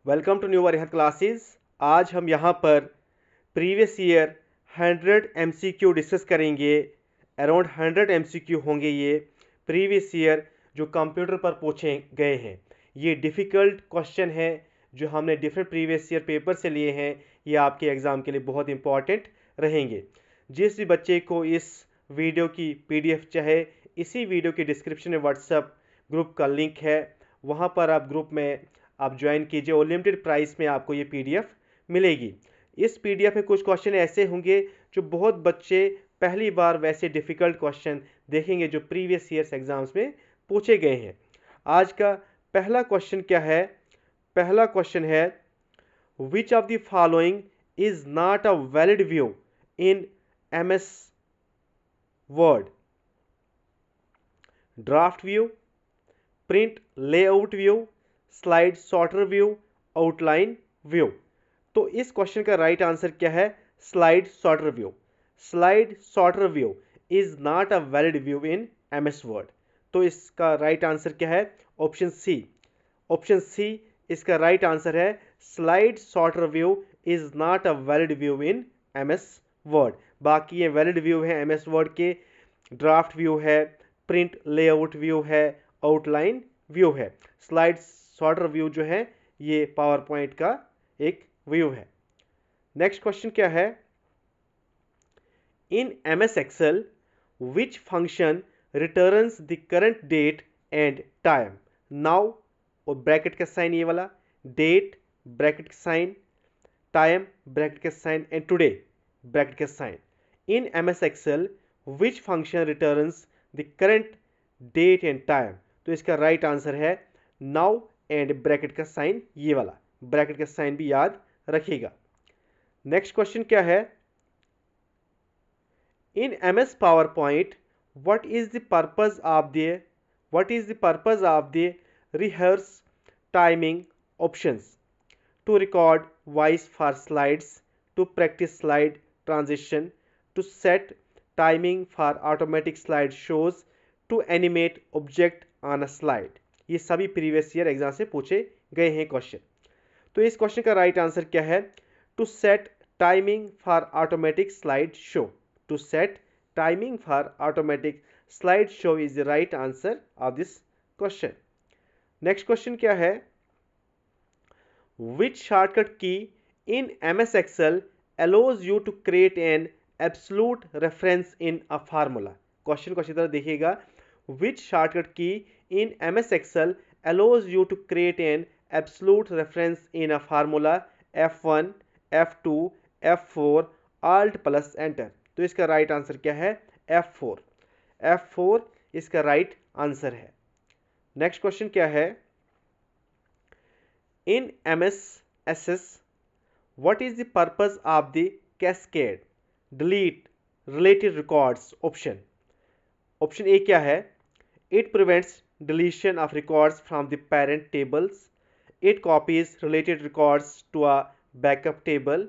Welcome to new Arihant classes. आज हम यहाँ पर प्रीवियस ईयर 100 एमसीक्यू डिस्कस करेंगे। अराउंड 100 एमसीक्यू होंगे ये प्रीवियस ईयर जो कंप्यूटर पर पूछे गए हैं। ये डिफ़िकल्ट क्वेश्चन है जो हमने डिफरेंट प्रीवियस ईयर पेपर से लिए हैं। ये आपके एग्ज़ाम के लिए बहुत इंपॉर्टेंट रहेंगे। जिस भी बच्चे को इस वीडियो की पीडीएफ चाहे, इसी वीडियो के डिस्क्रिप्शन में व्हाट्सएप ग्रुप का लिंक है, वहाँ पर आप ग्रुप में आप ज्वाइन कीजिए और लिमिटेड प्राइस में आपको ये पीडीएफ मिलेगी। इस पीडीएफ में कुछ क्वेश्चन ऐसे होंगे जो बहुत बच्चे पहली बार वैसे डिफ़िकल्ट क्वेश्चन देखेंगे जो प्रीवियस ईयर्स एग्जाम्स में पूछे गए हैं। आज का पहला क्वेश्चन क्या है? पहला क्वेश्चन है, which of the following is not a valid view in MS word? Draft view, print layout view, slide sorter view, outline view. तो इस क्वेश्चन का राइट आंसर क्या है? Slide sorter view. Slide sorter view is not a valid view in MS word. तो इसका right answer क्या है? Option C. ऑप्शन सी इसका राइट आंसर है। Slide sorter view is not a valid view in MS word. बाकी ये valid view है MS word के। ड्राफ्ट व्यू है, प्रिंट लेआउट व्यू है, आउटलाइन व्यू है। स्लाइड सॉर्टर व्यू जो है ये पावर पॉइंट का एक व्यू है। नेक्स्ट क्वेश्चन क्या है? In MS Excel which function returns the current date and time? Now और ब्रैकेट का साइन ये वाला, डेट ब्रैकेट का साइन, टाइम ब्रैकेट का साइन एंड टुडे ब्रैकेट का sign. In MS Excel which function returns the current date and time? तो इसका right answer है नाउ एंड ब्रैकेट का साइन ये वाला। ब्रैकेट का साइन भी याद रखिएगा। नेक्स्ट क्वेश्चन क्या है? In MS power point what is the purpose of the rehearse timing options? to record voice for slides, to practice slide transition, to set timing for automatic slide shows, to animate object on a slide। ये सभी previous year exam से पूछे गए हैं question. तो इस क्वेश्चन का राइट आंसर क्या है? To set timing for automatic slide show. To set timing for automatic slide show is the right answer of this question. Next question क्या है? Which shortcut key in MS Excel allows you to create an absolute reference in a formula? Question को अच्छी तरह देखिएगा। Which shortcut key in MS Excel allows you to create an absolute reference in a formula? F1, F2, F4, Alt plus Enter। तो इसका right answer क्या है? F4। F4 इसका right answer है। नेक्स्ट क्वेश्चन क्या है? In MS Access, what is the purpose of the cascade delete related records option? Option A क्या है? It prevents deletion of records from the parent tables. It copies related records to a backup table.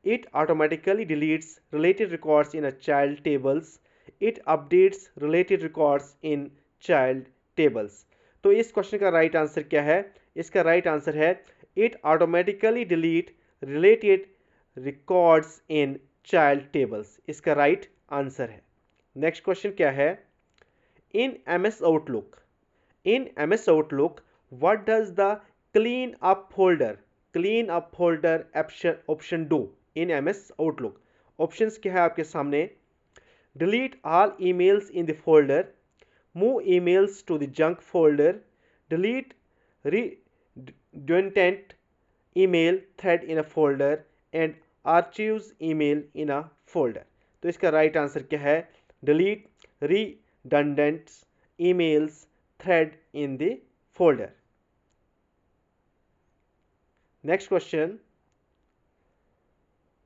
It automatically deletes related records in a child tables. It updates related records in child tables। तो इस क्वेश्चन का right answer क्या है? इसका right answer है it automatically delete related records in child tables. इसका right answer है। नेक्स्ट क्वेश्चन क्या है? In MS outlook what does the clean up folder option do in MS outlook? Options क्या है आपके सामने? Delete all emails in the folder, move emails to the junk folder, delete redundant email thread in a folder and archives email in a folder। तो इसका right answer क्या है? delete redundant emails thread in the folder। next question,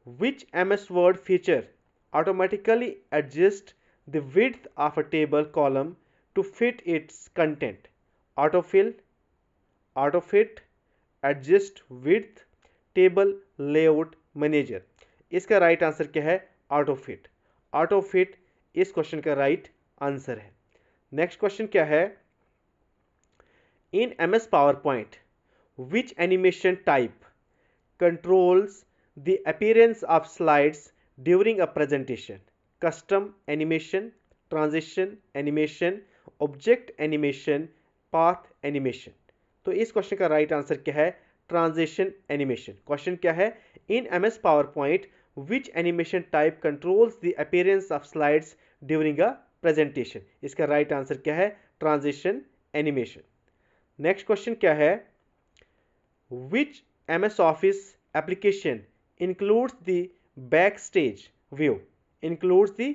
which MS Word feature automatically adjusts the width of a table column to fit its content? Autofill, autofit, adjust width, table layout manager। इसका right answer क्या है? Autofit. Autofit इस क्वेश्चन का right answer है। Next question क्या है? In MS power point Which animation type controls the appearance of slides during a presentation? Custom animation, transition animation, object animation, path animation. तो इस क्वेश्चन का राइट आंसर क्या है? Transition animation. क्वेश्चन क्या है? In MS power point which animation type controls the appearance of slides during a presentation? इसका right answer क्या है? Transition animation. नेक्स्ट क्वेश्चन क्या है? Which MS Office application includes the backstage view? Includes the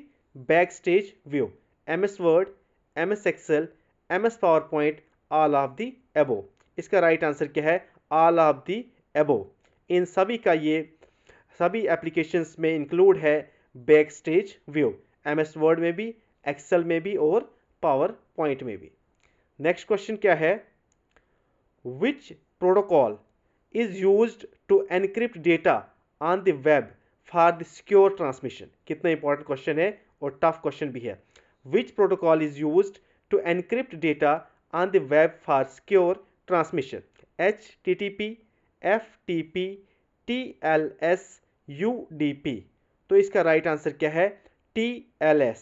backstage view. MS Word, MS Excel, MS PowerPoint, all of the above. इसका right answer क्या है? All of the above. इन सभी का ये सभी applications में इंक्लूड है बैकस्टेज व्यू। MS वर्ड में भी, एक्सेल में भी और पावर पॉइंट में भी। नेक्स्ट क्वेश्चन क्या है? Which protocol is used to encrypt data on the web for the secure transmission? कितना इंपॉर्टेंट क्वेश्चन है और टफ क्वेश्चन भी है। Which protocol is used to encrypt data on the web for secure transmission? HTTP, FTP, TLS, UDP। तो इसका right answer क्या है? TLS।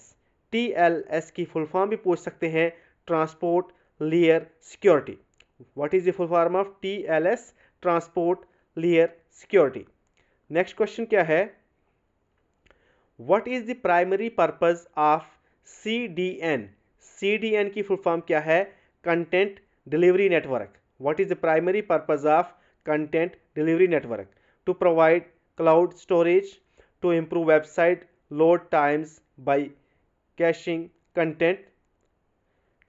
TLS की फुल फॉर्म भी पूछ सकते हैं, transport layer security. What is the full form of TLS? Transport Layer Security. Next question क्या है? What is the primary purpose of CDN? CDN की full form क्या है? Content Delivery Network. What is the primary purpose of Content Delivery Network? To provide cloud storage, to improve website load times by caching content,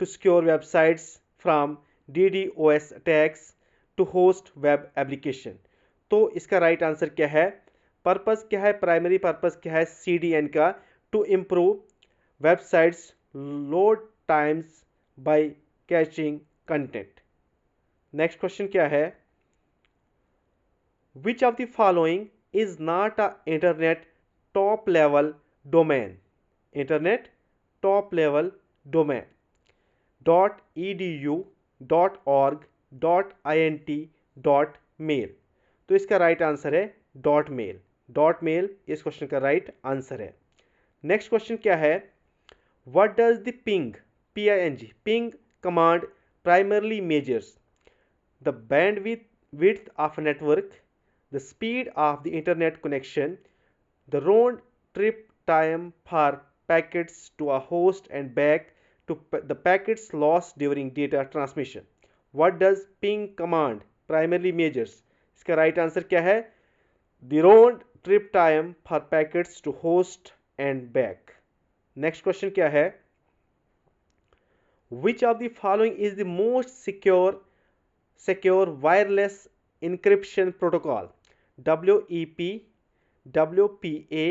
to secure websites from DDoS attacks, to host web application। तो इसका right answer क्या है? Purpose क्या है? Primary purpose क्या है CDN का? To improve websites load times by caching content. Next question क्या है? Which of the following is not a internet top level domain? Internet top level domain. .edu, .org, .int, .mail। तो इसका right answer है .mail। .mail इस क्वेश्चन का right answer है। Next question क्या है? What does the ping ping command primarily measures? The bandwidth of a network, the speed of the internet connection, the round trip time for packets to a host and back, to the packets lost during data transmission. What does ping command primarily measures? इसका right answer क्या है? The round trip time for packets to host and back. Next question क्या है? Which of the following is the most secure wireless encryption protocol? WEP, WPA,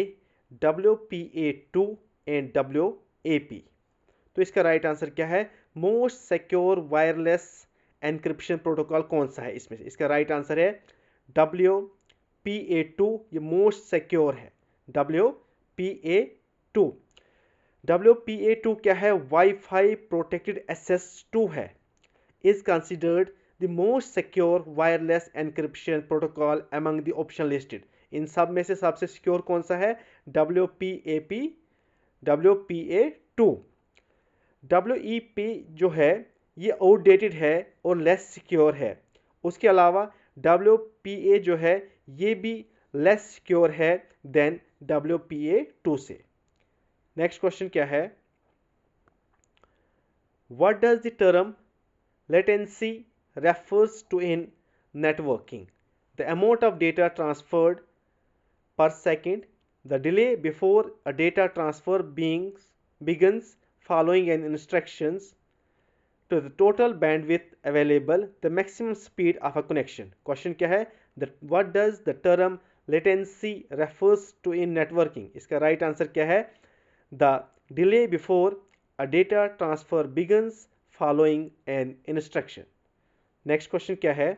WPA2 and WAP। तो इसका right answer क्या है? Most secure wireless encryption protocol कौन सा है इसमें से? इसका राइट आंसर है WPA2। ये मोस्ट सिक्योर है, WPA2। WPA2 क्या है? वाईफाई प्रोटेक्टेड SS2 है। Is considered the most secure wireless encryption protocol among the option listed. इन सब में से सबसे सिक्योर कौन सा है? WPA2। WEP जो है ये आउटडेटेड है और लेस सिक्योर है। उसके अलावा WPA जो है ये भी लेस सिक्योर है देन WPA2 से। नेक्स्ट क्वेश्चन क्या है? What does the term latency refers to in networking? The amount of data transferred per second, the delay before a data transfer begins following an instructions, to the total bandwidth available, the maximum speed of a connection. Question क्या है? What does the term latency refers to in networking? इसका right answer क्या है? The delay before a data transfer begins following an instruction. Next question क्या है?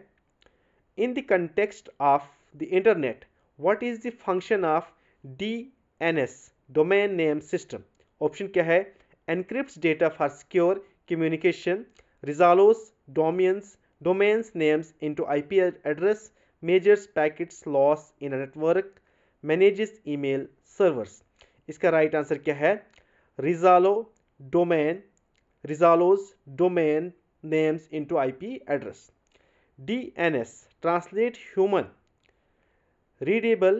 In the context of the internet, what is the function of DNS, domain name system? Option क्या है? Encrypts data for secure communication, resolves domains domains names into IP address, measures packets loss in a network, manages email servers। इसका right answer क्या है? रिजालो domain Rizalo's domain names into IP address। DNS translate human readable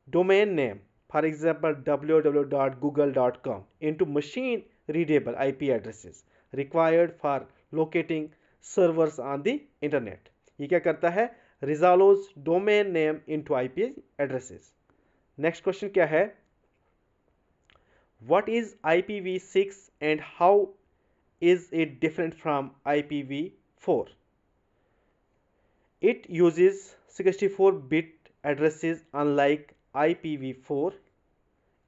domain name, for example www.google.com, into machine readable IP addresses required for locating servers on the internet। ये क्या करता है? Rizalo's domain name into IP addresses। Next question क्या है? What is IPv6 and how is it different from IPv4? It uses 64-bit addresses unlike IPv4.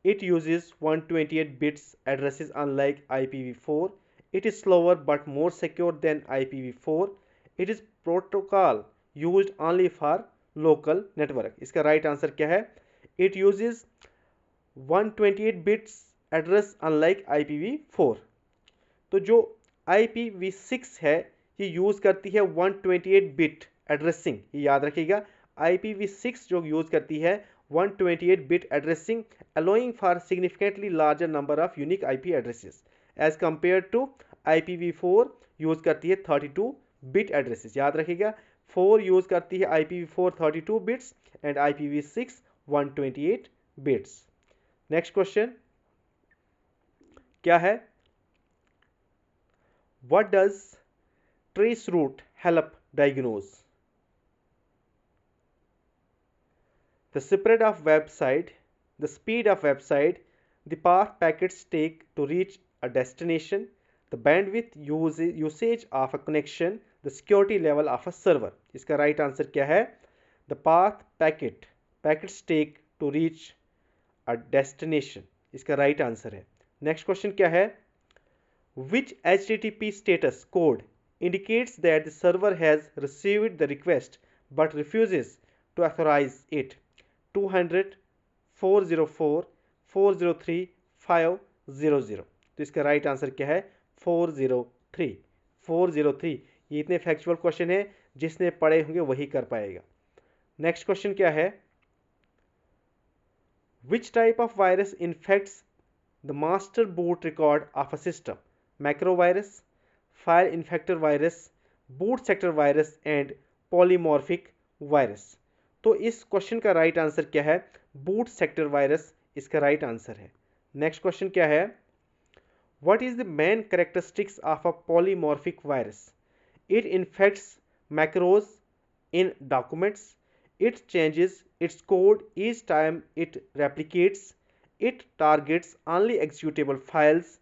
It uses 128 bits addresses unlike IPv4. It is slower but more secure than IPv4. It is protocol used only for local network। इसका right answer क्या है? It uses 128 bits address unlike IPv4। तो जो IPv6 है ये use करती है 128 bit addressing, ये याद रखिएगा। IPv6 जो यूज़ करती है 128 bit addressing allowing for significantly larger number of unique IP addresses as compared to IPv4 use करती है 32 बिट एड्रेसेस। याद रखिएगा 4 यूज़ करती है IPv4 32 bits and IPv6 128 bits. Next question क्या है? What does traceroute help diagnose? The spread of website, the speed of website, the path packets take to reach a destination, the bandwidth usage of a connection, the security level of a server। इसका right answer क्या है? The path packets take to reach a destination। इसका right answer है। Next question क्या है? Which HTTP status code indicates that the server has received the request but refuses to authorize it? 200, 404, 403, 500। तो इसका right answer क्या है? 403। 403 ये इतने फैक्चुअल क्वेश्चन है जिसने पढ़े होंगे वही कर पाएगा। नेक्स्ट क्वेश्चन क्या है? Which type of virus infects the master boot record of a system? Macro virus, file infector virus, boot sector virus and polymorphic virus। तो इस क्वेश्चन का राइट आंसर क्या है? बूट सेक्टर वायरस इसका राइट आंसर है। नेक्स्ट क्वेश्चन क्या है? What is the main characteristics of a polymorphic virus? It infects macros in documents, it changes it's code each time it replicates, it targets only executable files,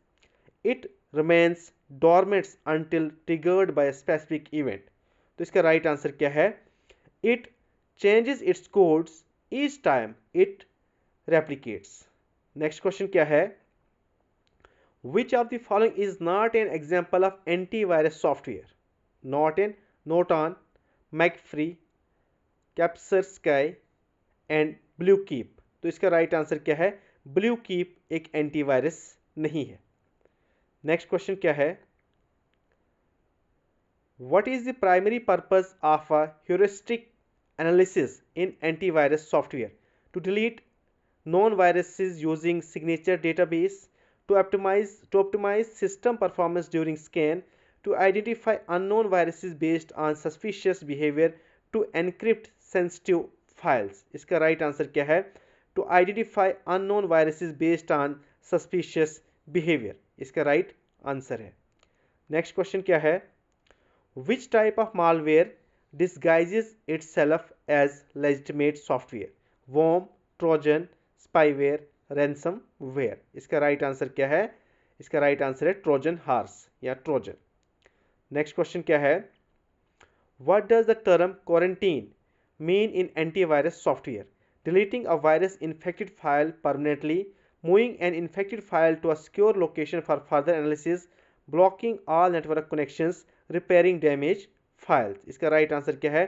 it remains dormant until triggered by a specific event। तो इसका right answer क्या है? It changes its codes each time it replicates। Next question क्या है? Which of the following is not an example of antivirus software? Norton, McAfee, Kaspersky and Bluekeep। तो इसका right answer क्या है? Bluekeep एक antivirus नहीं है। नेक्स्ट क्वेश्चन क्या है? What is the primary purpose of a heuristic analysis in antivirus software? To delete known viruses using signature database, to optimize system performance during scan, to identify unknown viruses based on suspicious behavior, to encrypt sensitive files। इसका right answer क्या है? To identify unknown viruses based on suspicious behavior। इसका right answer है। Next question क्या है? Which type of malware disguises itself as legitimate software? Worm, Trojan, spyware, ransomware। इसका right answer क्या है? इसका राइट आंसर है ट्रोजन हॉर्स या ट्रोजन। नेक्स्ट क्वेश्चन क्या है? What does the term quarantine mean in antivirus software? Deleting a virus infected file permanently, moving an infected file to a secure location for further analysis, blocking all network connections, repairing damaged files। इसका right answer क्या है?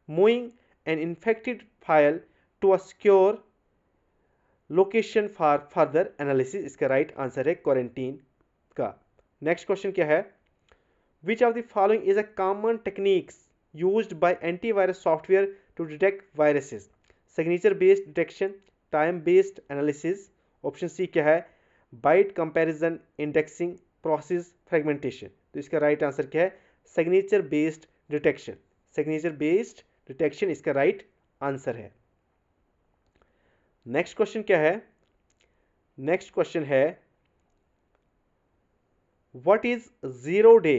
Moving an infected file to a secure location for further analysis। इसका right answer है quarantine का। Next question क्या है? Which of the following is a common techniques used by antivirus software to detect viruses? Signature based detection, time based analysis. Option C क्या है? Byte comparison, indexing, process fragmentation. तो इसका right answer क्या है? Signature based detection. Signature based detection इसका right answer है। Next question क्या है? नेक्स्ट क्वेश्चन है what is zero day?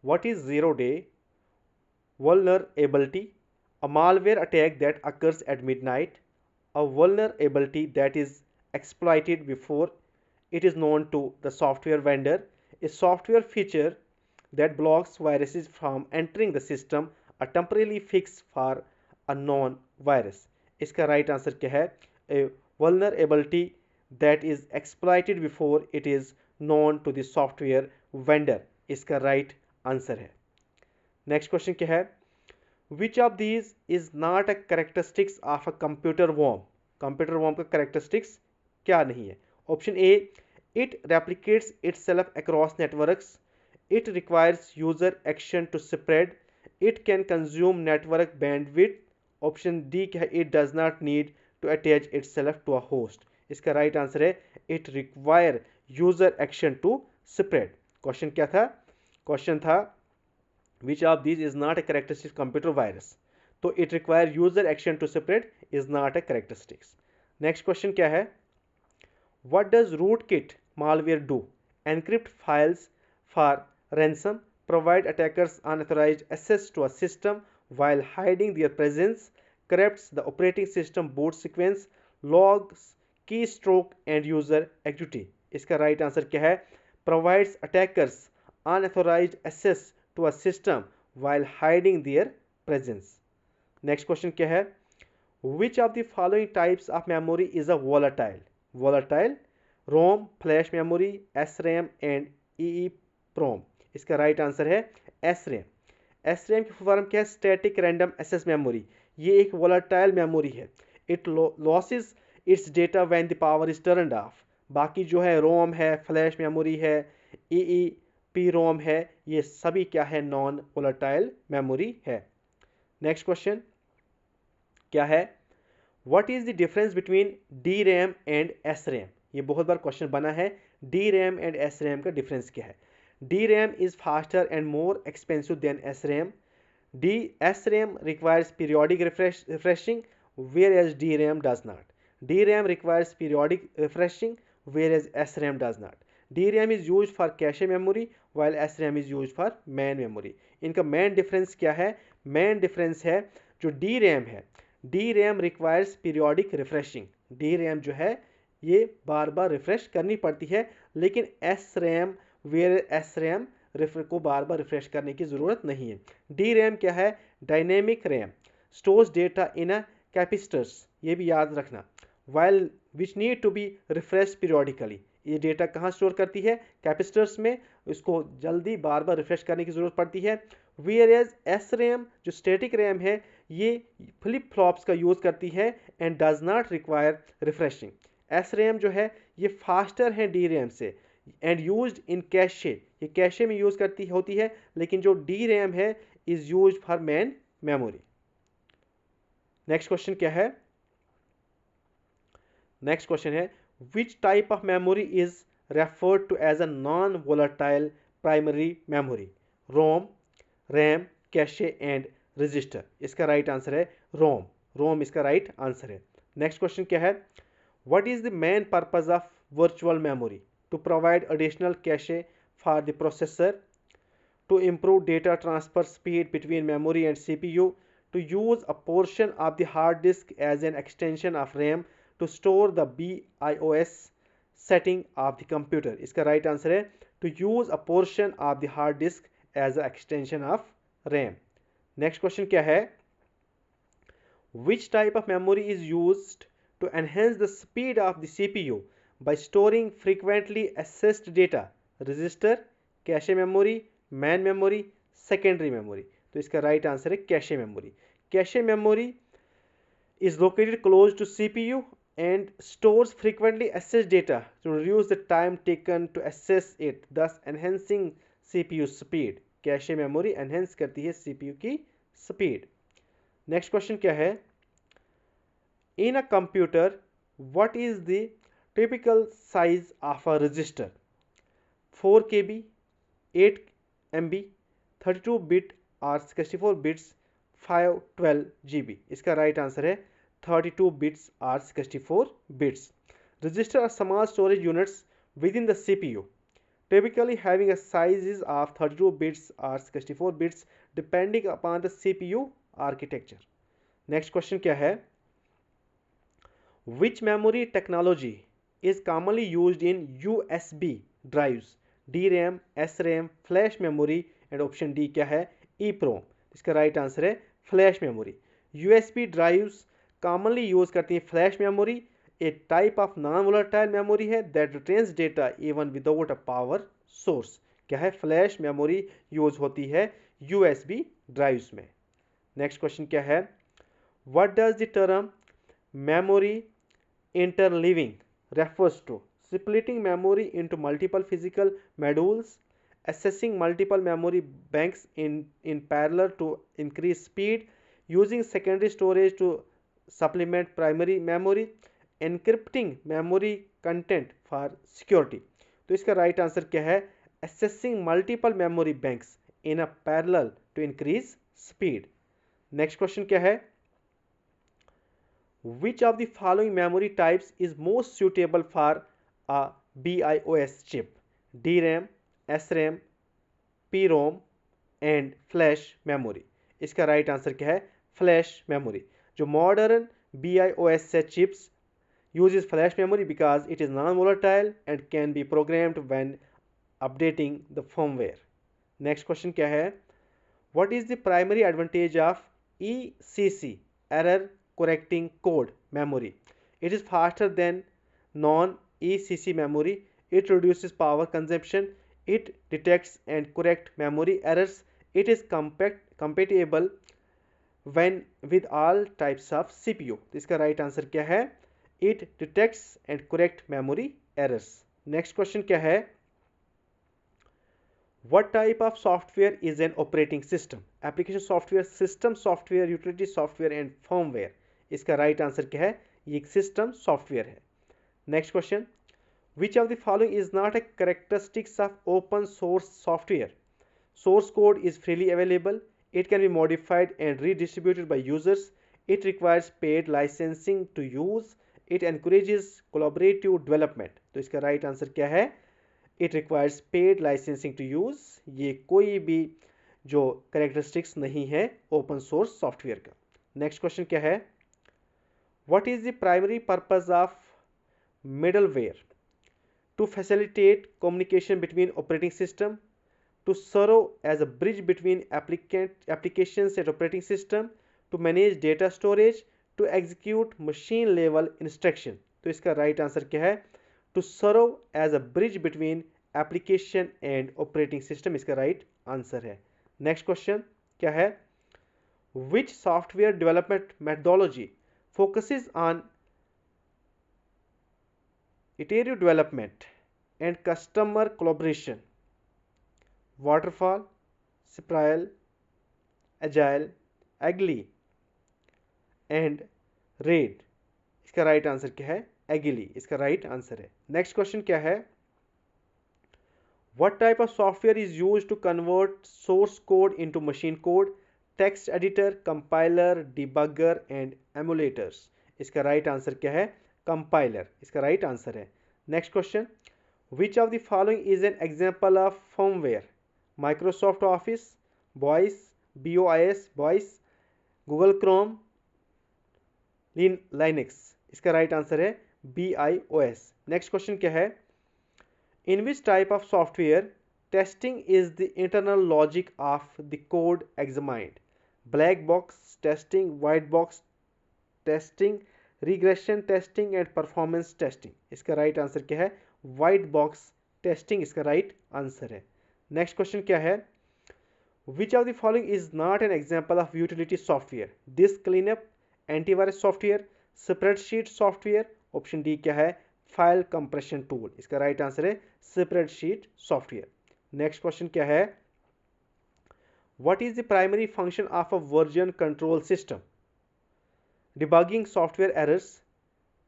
What is zero day vulnerability? A malware attack that occurs at midnight, a vulnerability that is exploited before it is known to the software vendor, a software feature that blocks viruses from entering the system, a temporary fix for a known virus. इसका right answer क्या है? A vulnerability that is exploited before it is known to the software vendor. इसका right answer है। Next question क्या है? Which of these is not a characteristics of a computer worm? Computer worm का characteristics क्या नहीं है? Option A, it replicates itself across networks, it requires user action to spread, it can consume network bandwidth. Option D क्या है? it does not need to attach itself to a host. इसका right answer है it require user action to spread. Question क्या था? Question था which of these is not a characteristic computer virus? तो it require user action to spread is not a characteristics. Next question क्या है? What does rootkit malware do? Encrypt files for ransom, provide attackers unauthorized access to a system while hiding their presence, corrupts the operating system boot sequence, logs keystroke and user activity. इसका right answer क्या है? Provides attackers unauthorized access to a system while hiding their presence. Next question क्या है? Which of the following types of memory is a volatile? Volatile, ROM, flash memory, SRAM and EEPROM. इसका right answer है SRAM. SRAM की form क्या है? Static random access memory. ये एक volatile memory है। It loses its data when the power is turned off. बाकी जो है रोम है, फ्लैश मेमोरी है, EEPROM है, ये सभी क्या है? नॉन वोलाटाइल मेमोरी है। नेक्स्ट क्वेश्चन क्या है? What is the difference between DRAM and SRAM? ये बहुत बार क्वेश्चन बना है। DRAM एंड SRAM का डिफरेंस क्या है? DRAM is faster and more expensive than SRAM. SRAM requires periodic refreshing, whereas DRAM does not. DRAM requires periodic refreshing, whereas SRAM does not. DRAM is used for cache memory, while SRAM is used for main memory. इनका main difference क्या है? Main difference है जो DRAM है, DRAM requires periodic refreshing. DRAM जो है ये बार बार refresh करनी पड़ती है, लेकिन SRAM SRAM को बार बार रिफ्रेश करने की ज़रूरत नहीं है। DRAM क्या है? Dynamic RAM, stores data in a capacitors, ये भी याद रखना, while which need to be refresh periodically. ये डेटा कहाँ स्टोर करती है? कैपेसिटर्स में, इसको जल्दी बार बार रिफ्रेश करने की ज़रूरत पड़ती है। वेयरएज SRAM जो स्टैटिक रैम है, ये फ्लिप फ्लॉप्स का यूज़ करती है and does not require refreshing. SRAM जो है ये फास्टर है DRAM से एंड यूज्ड इन कैशे, ये कैशे में यूज़ होती है, लेकिन जो DRAM है is used for main memory. Next question क्या है? नेक्स्ट क्वेश्चन है which type of memory is referred to as a non volatile primary memory? Rome, RAM, cache and register. इसका राइट आंसर है रोम। रोम इसका राइट आंसर है। Next question क्या है? What is the main purpose of virtual memory? To provide additional cache for the processor, to improve data transfer speed between memory and CPU, to use a portion of the hard disk as an extension of RAM, to store the BIOS setting of the computer. इसका right answer है to use a portion of the hard disk as an extension of RAM. Next question क्या है? Which type of memory is used to enhance the speed of the CPU by storing frequently accessed data? Register, cache memory, man memory, secondary memory. तो इसका right answer है cache memory. Cache memory is located close to CPU and stores frequently accessed data to reduce the time taken to access it, thus enhancing CPU speed. Cache memory enhance करती है CPU की स्पीड। Next question क्या है, in a computer what is the typical size of a register? 4 KB, 8 MB, 32 bit और 64 bits, 512 GB। इसका right answer है 32 bits और 64 bits. Register are small storage units within the CPU, typically having a sizes of 32 bits or 64 bits depending upon the CPU architecture. Next question क्या है, which memory technology is commonly used in USB drives? DRAM, SRAM, flash memory and option D क्या है, EEPROM। इसका right answer है flash memory. USB drives commonly use करती हैं flash memory, a type of non-volatile memory है that retains data even without a power source। क्या है, flash memory use होती है USB ड्राइव्स में। नेक्स्ट क्वेश्चन क्या है, what does the term memory interleaving refers to? Splitting memory into multiple physical modules, accessing multiple memory banks in parallel to increase speed, using secondary storage to supplement primary memory, encrypting memory content for security. तो इसका right answer क्या है, accessing multiple memory banks in a parallel to increase speed. Next question क्या है, which of the following memory types is most suitable for a BIOS chip? DRAM, SRAM, PROM and flash memory. इसका right answer क्या है, flash memory. जो modern BIOS से chips uses flash memory because it is non-volatile and can be programmed when updating the firmware. Next question क्या है, what is the primary advantage of ECC error correcting code memory? It is faster than non-ECC memory, it reduces power consumption, it detects and corrects memory errors, it is compatible when with all types of CPU। तो इसका right answer क्या है, it detects and correct memory errors। next question क्या है, what type of software is an operating system? application software, system software, utility software and firmware। इसका right answer क्या है, ये एक system software है। next question, which of the following is not a characteristics of open source software? source code is freely available, it can be modified and redistributed by users, it requires paid licensing to use, it encourages collaborative development। तो इसका right answer क्या है, it requires paid licensing to use। ये कोई भी जो characteristics नहीं है ओपन सोर्स सॉफ्टवेयर का। नेक्स्ट क्वेश्चन क्या है, what is the primary purpose of middleware? to facilitate communication between operating system, to serve as a bridge between applications and operating system, to manage data storage, to execute machine level instruction। तो इसका right answer क्या है, to serve as a bridge between application and operating system। इसका right answer है। Next question क्या है, which software development methodology focuses on iterative development and customer collaboration? waterfall, spiral, agile, agile and RAD. इसका right answer क्या है, agile. इसका right answer है। Next question क्या है, what type of software is used to convert source code into machine code? Text editor, compiler, debugger and emulators. इसका right answer क्या है, कंपाइलर। इसका राइट आंसर है। Next question, which of the following is an example of firmware? Microsoft Office, BIOS, BOIS BIOS, Google Chrome, Linux. इसका right answer है BIOS। Next question क्या है, in which type of software testing is the internal logic of the code examined? Black box testing, white box testing, regression testing and performance testing. इसका right answer क्या है, white box testing. इसका right answer है। Next question क्या है, which of the following is not an example of utility software? Disk cleanup, antivirus software, spreadsheet software. Option D क्या है, file compression tool. इसका right answer है spreadsheet software. Next question क्या है, What is the primary function of a version control system? Debugging software errors,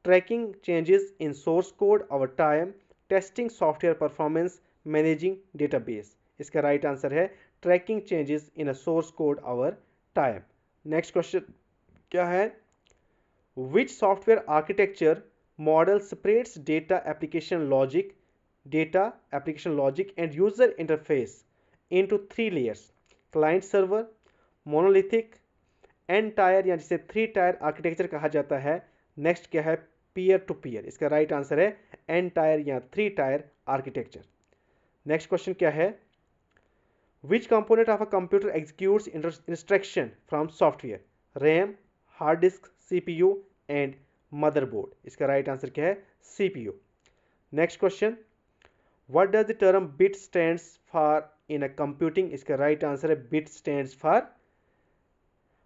tracking changes in source code over time, testing software performance, managing database. इसका right answer है tracking changes in a source code over time. Next question क्या है? Which software architecture model separates data application logic and user interface into three layers: client server, monolithic, N tier या जिसे three tier architecture कहा जाता है। Next क्या है? Peer to peer. इसका राइट आंसर है एन टायर या three tier architecture. Next question क्या है? Which component of a computer executes instruction from software? RAM, hard disk, CPU and motherboard. इसका राइट आंसर क्या है? CPU. Next question, what does the term bit stands for in a computing? इसका right answer है bit stands for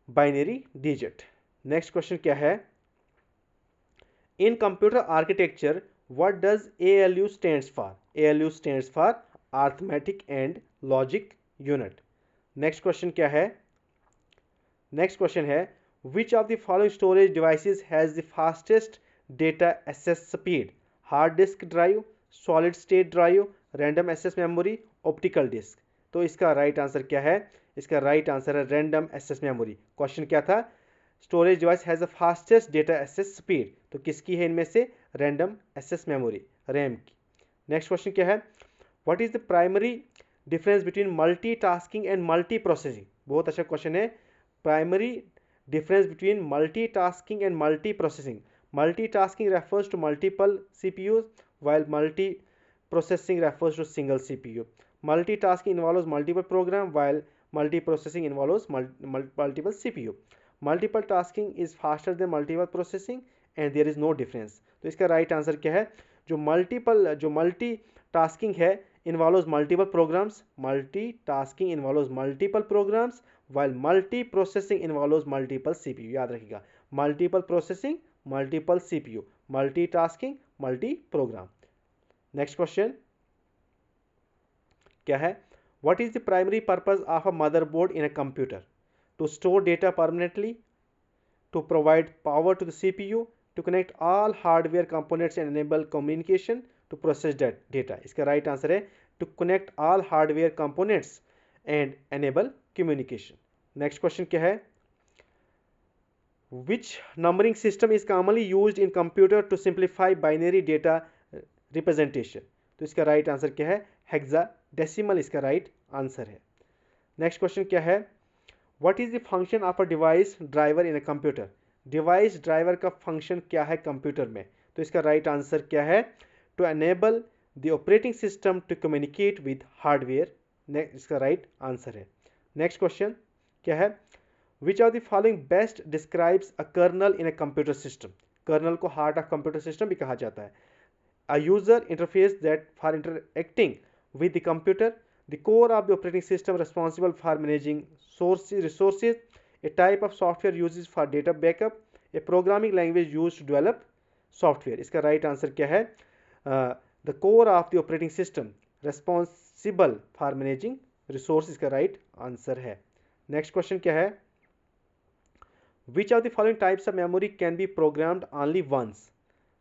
binary digit. Next question क्या है? In computer architecture what does ALU stands for? ALU stands for arithmetic and logic unit. Next question क्या है? Next question है which of the following storage devices has the fastest data access speed? Hard disk drive, solid state drive, random access memory, optical disk. तो इसका right answer क्या है? इसका right answer है random access memory. Question क्या था? Storage device has the fastest data access speed, तो किसकी है इनमें से? रैंडम एक्सेस मेमोरी, रैम की। नेक्स्ट क्वेश्चन क्या है? What is the primary difference between multitasking and multi processing? बहुत अच्छा क्वेश्चन है। Primary difference between multitasking and multiprocessing. Multitasking refers to multiple CPUs while multiprocessing refers to single CPU. Multitasking involves multiple program while multiprocessing involves multiple CPU. Multiple tasking is faster than multiple processing and there is no difference. तो इसका right answer क्या है? जो multitasking है involves multiple programs. Multitasking involves multiple programs while multiprocessing involves multiple CPU. याद रखिएगा, multiple processing, multiple CPU, multitasking, multi-program. Next question क्या है? What is the primary purpose of a motherboard in a computer? To store data permanently, to provide power to the CPU, to connect all hardware components and enable communication, to process that data. इसका right answer है to connect all hardware components and enable communication. Next question क्या है? Which numbering system is commonly used in computer to simplify binary data representation? तो इसका right answer क्या है? Hexadecimal इसका right answer है। नेक्स्ट क्वेश्चन क्या है? What is the function of a device driver in a computer? Device driver का function क्या है कंप्यूटर में? तो इसका राइट आंसर क्या है? To enable the operating system to communicate with hardware. इसका राइट आंसर है। नेक्स्ट क्वेश्चन क्या है? Which of the following best describes a kernel in a computer system? Kernel को हार्ट ऑफ कंप्यूटर सिस्टम भी कहा जाता है। A user interface that for interacting with the computer, the core of the operating system responsible for managing resources, a type of software used for data backup, a programming language used to develop software. इसका right answer क्या है? The core of the operating system responsible for managing resources इसका right answer है। Next question क्या है? Which of the following types of memory can be programmed only once?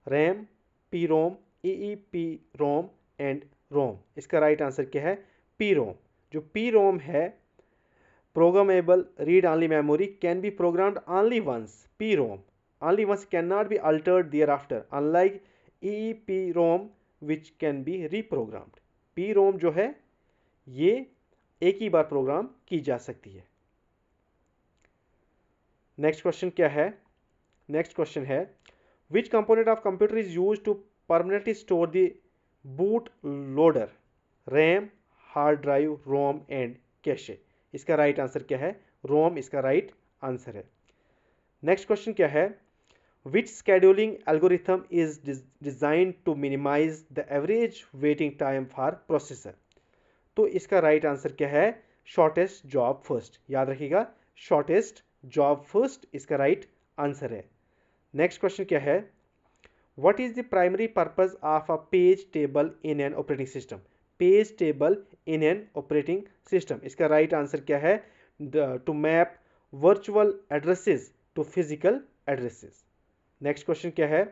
RAM, PROM, EEPROM and रोम। इसका right answer क्या है? P ROM. जो P ROM है programmable read only memory can be programmed only once. P ROM only once can not be altered thereafter, unlike P ROM which can be reprogrammed. P ROM जो है ये एक ही बार programme की जा सकती है। Next question क्या है? नेक्स्ट क्वेश्चन है which component of computer is use to permanently store the boot loader? RAM, hard drive, ROM and cache. इसका राइट आंसर क्या है? रोम इसका राइट आंसर है। नेक्स्ट क्वेश्चन क्या है? Which scheduling algorithm is designed to minimise the average waiting time for processor? तो इसका right answer क्या है? Shortest job first. याद रखिएगा, शॉर्टेस्ट जॉब फर्स्ट इसका राइट आंसर है। नेक्स्ट क्वेश्चन क्या है? What is the primary purpose of a page table in an operating system? Page table in an operating system. इसका right answer क्या है? To map virtual addresses to physical addresses. Next question क्या है?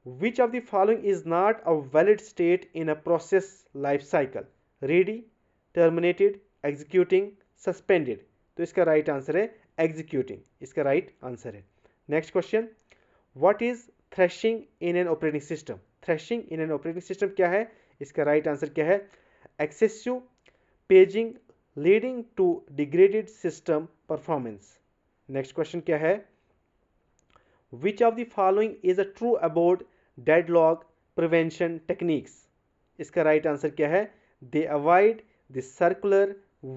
Which of the following is not a valid state in a process life cycle? Ready, terminated, executing, suspended। तो इसका right answer है executing। इसका right answer है। Next question, what is thrashing in an operating system? Thrashing in an operating system क्या है? इसका right answer क्या है? Excessive paging leading to degraded system performance. Next question क्या है? Which of the following is a true about deadlock prevention techniques? इसका right answer क्या है? They avoid the circular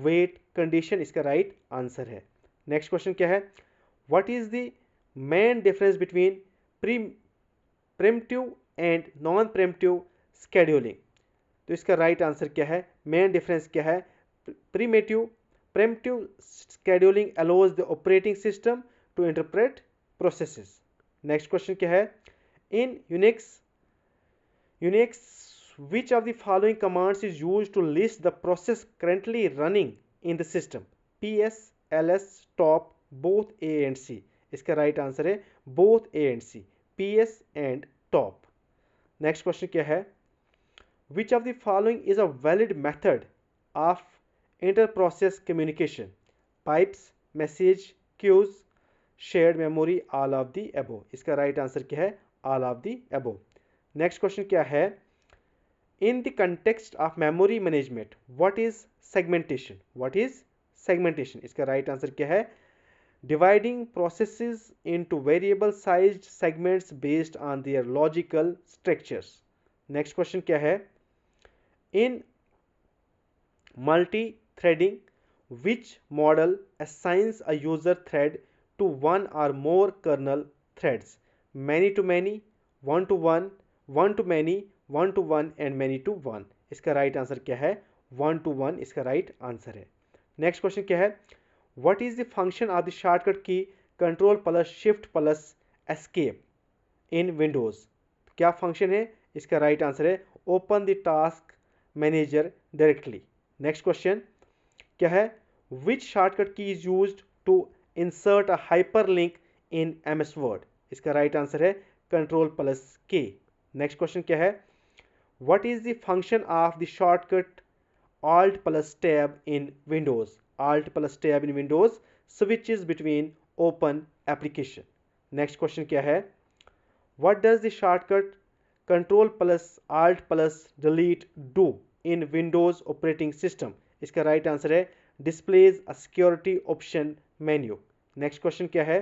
weight condition। इसका राइट आंसर है। Next question क्या है? What is the main difference between preemptive and non-preemptive scheduling? तो इसका right answer क्या है? मेन डिफरेंस क्या है? preemptive scheduling allows the operating system to interpret processes। Next question क्या है? In Unix which of the following commands is used to list the process currently running in the system? PS, LS, stop, both A and C। इसका right answer है both A and C, PS and top. Next question क्या है? Which of the following is a valid method of inter process communication? Pipes, message, queues, shared memory, all of the above. इसका right answer क्या है? All of the above. Next question क्या है? In the context of memory management what is segmentation? What is segmentation? इसका right answer क्या है? Dividing processes into variable sized segments based on their logical structures. Next question क्या है? In multi threading which model assigns a user thread to one or more kernel threads? Many to many, one to one, one to many, one to one and many to one। इसका right answer क्या है? one to one इसका right answer है। Next question क्या है? What is the function of the shortcut key control plus shift plus escape in Windows? क्या function है? इसका राइट आंसर है open the task manager directly. Next question क्या है? Which shortcut key is used to insert a hyperlink in MS Word? इसका right answer है control plus K। Next question क्या है? What is the function of the shortcut Alt plus tab in Windows? Alt plus tab in Windows switches between open application. Next question क्या है? What does the shortcut control plus Alt plus delete do in Windows operating system? इसका right answer है displays a security option menu. Next question क्या है?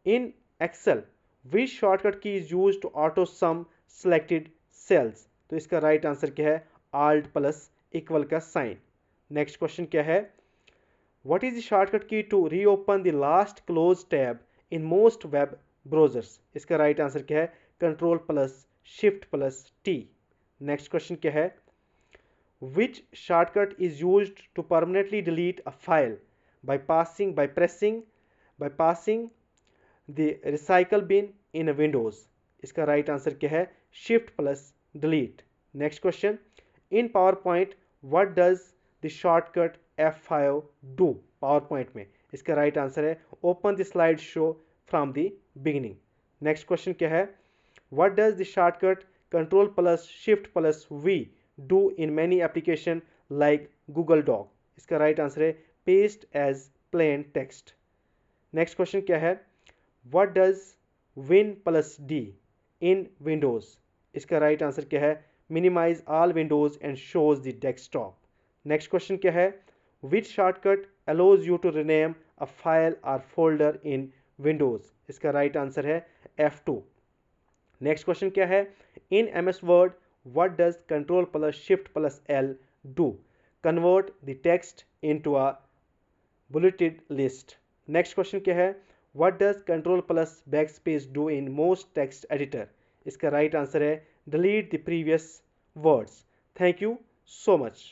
In Excel which shortcut key is use to auto sum selected cells? तो इसका right answer क्या है? Alt plus equal का sign. Next question क्या है? What is the shortcut key to reopen the last close tab in most web browsers? इसका right answer क्या है? Control plus shift plus T। Next question क्या है? Which shortcut is used to permanently delete a file by passing the recycle bin in a Windows? इसका right answer क्या है? Shift plus delete. Next question, in PowerPoint what does the shortcut F5 do? PowerPoint में इसका right answer है open the slide show from the beginning. Next question क्या है? what does the shortcut control plus shift plus V do in many application like Google Doc? इसका right answer है paste as plain text। Next question क्या है? what does Win plus D in Windows? इसका right answer क्या है? minimize all windows and shows the desktop। Next question क्या है? which shortcut allows you to rename a file or folder in Windows? इसका right answer है F2। Next question क्या है? इन MS Word what does control plus shift plus L do? Convert the text into a bulleted list। Next question क्या है? what does control plus backspace do in most text editor? इसका right answer है delete the previous words। Thank you so much.